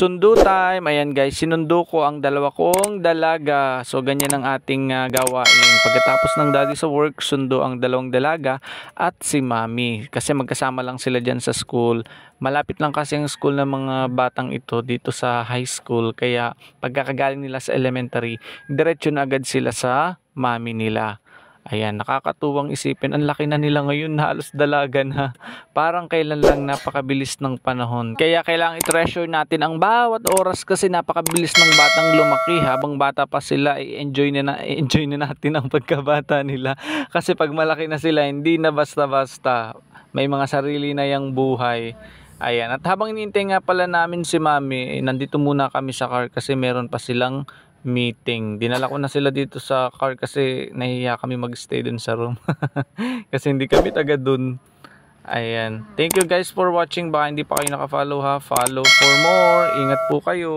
Sundo time. Ayan guys, sinundo ko ang dalawa kong dalaga. So ganyan ang ating gawain. Pagkatapos ng daddy sa work, sundo ang dalawang dalaga at si mami. Kasi magkasama lang sila dyan sa school. Malapit lang kasi ang school ng mga batang ito dito sa high school. Kaya pagkakagaling nila sa elementary, diretso na agad sila sa mami nila. Ayan, nakakatuwang isipin. Ang laki na nila ngayon, halos dalaga na. Parang kailan lang, napakabilis ng panahon. Kaya kailangan i-treasure natin ang bawat oras kasi napakabilis ng batang lumaki. Habang bata pa sila, i-enjoy na natin ang pagkabata nila. Kasi pag malaki na sila, hindi na basta-basta. May mga sarili na yang buhay. Ayan, at habang inintay nga pala namin si mami, nandito muna kami sa car kasi meron pa silang meeting. Dinala ko na sila dito sa car kasi nahihiya kami magstay dun sa room. Kasi hindi kami taga dun. Ayan. Thank you guys for watching. Baka hindi pa kayo naka-follow ha. Follow for more. Ingat po kayo.